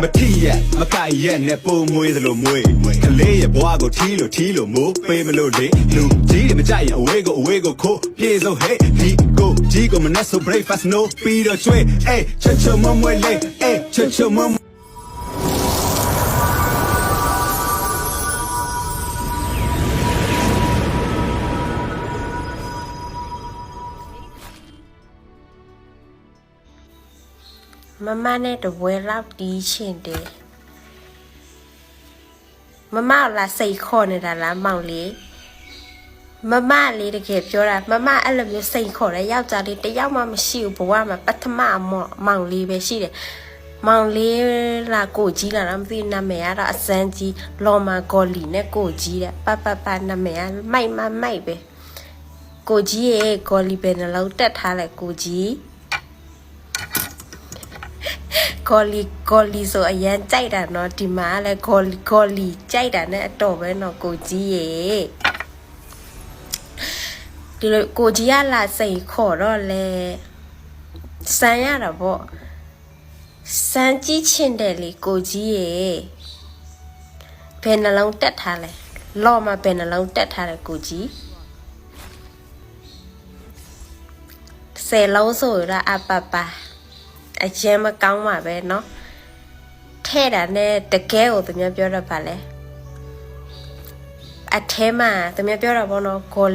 မထီးရက်မကိုက်ရက်နဲ့ပုံမွေးသလိုမွေးကလေးရဲ့ဘွားကိုထီးလို့မိုးပေးမလို့လေလူကြီးတွေမကြိုက်ရင်အဝေးကိုခိုးပြေဆုံး hey ဒီကိုကြီးကိုမနဲ့ဆို breakfast no ပြီးတော့ကျွေး hey ချွတ်မွေးလေ hey ချွတ်မွေးမမနဲ့တပွဲလောက်တီးချင်တယ်မမလာစိတ်ခေါ်နေတာလားမောင်လေးမမလေးတကယ်ပြောတာမမအဲ့လိုမျိုးစိတ်ခေါ်တယ်ယောက်ျားလေးတယောက်မှမရှိဘူးဘဝမှာပထမမောင်လေးပဲရှိတယ်မောင်လေးလာကိုကြီးလာတော့မသိနာမည်ကတော့အစမ်းကြီးလော်မာဂေါ်လီနဲ့ကိုကြီးတဲ့ပနာမည်ကမိုက်ပဲကိုကြီးရဲ့ဂေါ်လီပဲနှလုံးတက်ထားလိုက်ကိုကြီးဂေါ်လီဆိုအရန်ကြိုက်တာเนาะဒီမှာလည်းဂေါ်လီကြိုက်တာနဲ့အတော်ပဲเนาะကိုကြီးရေဒီလိုကိုကြီးကလာစိတ်ခေါ်တော့လေစမ်းရတာပေါ့စမ်းကြည့်ချင်တယ်လေကိုကြီးရေဘယ်နှလုံးတက်ထားလဲလော့မှာဘယ်နှလုံးတက်ထားလဲကိုကြီး10လုံးဆိုရအပအကျဉ်းမကောင်းပါပဲเนาะထဲ့တာနဲ့တကယ်ကိုသူများပြောတော့ပါလဲအထဲမှာသူများပြောတော့ဘောနော်ဂေါ်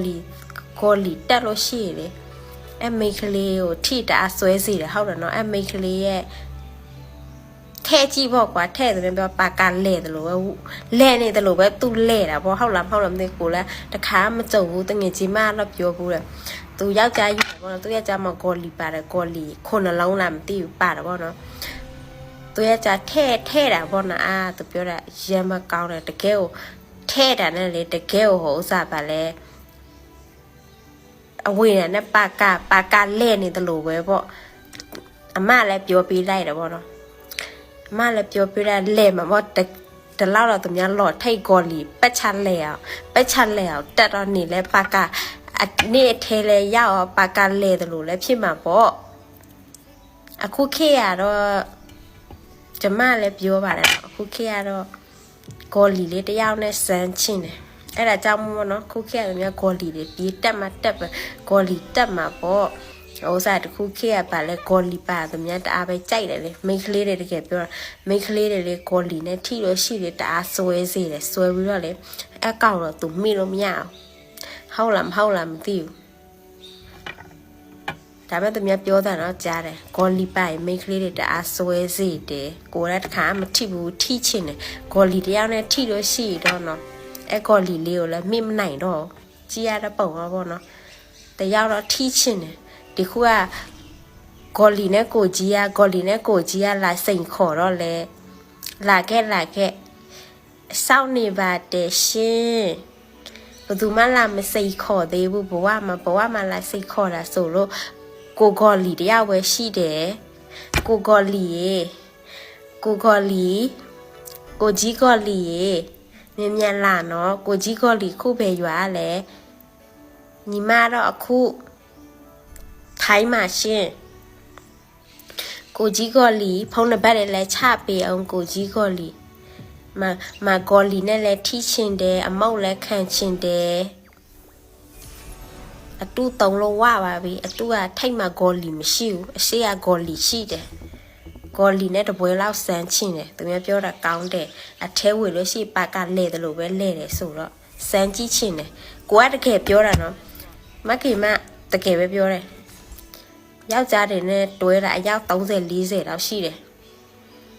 လီတက်လို့ရှိရလေအမိတ်ကလေးကိုထိတာဆွဲစီတယ်ဟုတ်တယ်နော်အမိတ်ကလေးရဲ့ထဲ့ကြည့်ပေါ့ကွာထဲ့သူများပြောပါကလဲတယ်လို့ပဲလဲနေတယ်လို့ပဲသူလဲတာပေါ့ဟုတ်လားမသိကိုလဲတခါမကြုံဘူးတငယ်ချင်းမတော့ပြောဘူးလေသူယောက်ျားကြီးပေါ့နော်သူယောက်ျားမဂေါ်လီပါတယ်ဂေါ်လီခုနှလုံးလားမသိဘူးပါတယ်ပေါ့နော်သူယောက်ျားထဲ့တာပေါ့နော်သူပြောတာရမ်းမကောင်းတယ်တကယ်ကိုထဲ့တာနဲ့လေတကယ်ကိုဟိုဥစားပါလဲအဝေးနဲ့ပါကလဲနေတယ်လို့ပဲပေါ့အမလည်းပြောပြလိုက်တယ်ပေါ့နော်အမလည်းပြောပြလိုက်လဲမှာပေါ့တလောက်တော့သူများလော်ထိတ်ဂေါ်လီပက်ချလဲအောင်တက်တော့နေလဲပါကနေ့ထဲလဲရောက်ပါကလဲတယ်လို့လည်းဖြစ်မှာပေါ့အခုခေတ်ရတော့ကျမလည်းပြောပါတယ်အခုခေတ်ရတော့ဂေါ်လီလေးတယောက်နဲ့စမ်းချင်းတယ်အဲ့ဒါကြောင့်မို့နော်ခုခေတ်ရများဂေါ်လီတွေပြေးတက်မှာတက်ပဲဂေါ်လီတက်မှာပေါ့ဥစားတခုခေတ်ရပါလဲဂေါ်လီပါသူများတအားပဲကြိုက်တယ်လေမိန်းကလေးတွေတကယ်ပြောမိန်းကလေးတွေလေဂေါ်လီနဲ့ထိလို့ရှိတယ်တအားဆွဲစေတယ်ဆွဲပြီးတော့လေအကောင့်တော့သူမိလို့မရအောင်ဟုတ်လားမသိဘူးဒါပေမဲ့သူများပြောတာတော့ကြားတယ်ဂေါ်လီပိုင်မိန်းကလေးတွေတအားဆွဲစေတယ်ကိုယ်ကတခါမထိဘူးထိချင်တယ်ဂေါ်လီတယောက်နဲ့ထိလို့ရှိတော့နော်အဲဂေါ်လီလေးကိုလည်းမိမနိုင်တော့ကြည်ရတဲ့ပုံတော့ပေါ့နော်တယောက်တော့ထိချင်တယ်ဒီခုကဂေါ်လီနဲ့ကိုကြီးကလာစိန်ခေါ်တော့လေလာခဲ့စောင့်နေပါတယ်ရှင်ဘယ်သူမှလာမစိတ်ခေါ်သေးဘူးဘဝမှာလာစိတ်ခေါ်တာဆိုလို့ကိုဂေါ်လီတယောက်ပဲရှိတယ်ကိုဂေါ်လီကိုကြီးဂေါ်လီမြန်လာနော်ကိုကြီးဂေါ်လီခုပဲရွာလဲညီမတော့အခုထိုင်းမှာရှင်ကိုကြီးဂေါ်လီဖုန်းနံပါတ်လည်းချပေးအောင်ကိုကြီးဂေါ်လီမဂေါ်လီနဲ့လည်းထိချင်တယ်အမောက်လည်းခံချင်တယ်အတူတုံလို့ဝပါပြီအတူကထိတ်မှာဂေါ်လီမရှိဘူးအရှိကဂေါ်လီရှိတယ်ဂေါ်လီနဲ့တပွဲလောက်စမ်းချင်တယ်သူများပြောတာကောင်းတယ်အထဲဝေလို့ရှိပါကလဲတယ်လို့ပဲလဲတယ်ဆိုတော့စမ်းကြည့်ချင်တယ်ကိုကတကယ်ပြောတာနော်မခင်မတကယ်ပဲပြောတယ်ယောက်ျားတွေနဲ့တွဲတာအယောက်30 40လောက်ရှိတယ်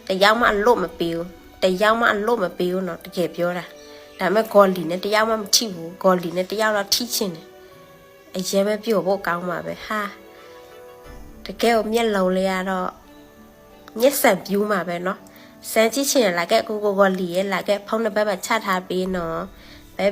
တယောက်မှအလို့မပေးဘူးနော်တကယ်ပြောတာဒါပေမဲ့ဂေါ်လီနဲ့တယောက်မှမထိဘူးဂေါ်လီနဲ့တယောက်တော့ထိချင်တယ်အရင်ပဲပြောဖို့ကောင်းပါပဲဟာတကယ်ကိုမျက်လုံးလေးကတော့မျက်စံပြူးမှာပဲเนาะစမ်းကြည့်ချင်လာခဲ့ကိုဂေါ်လီရဲ့လာခဲ့ဖုန်းနံပါတ်ချထားပေးနော်ဘိုင်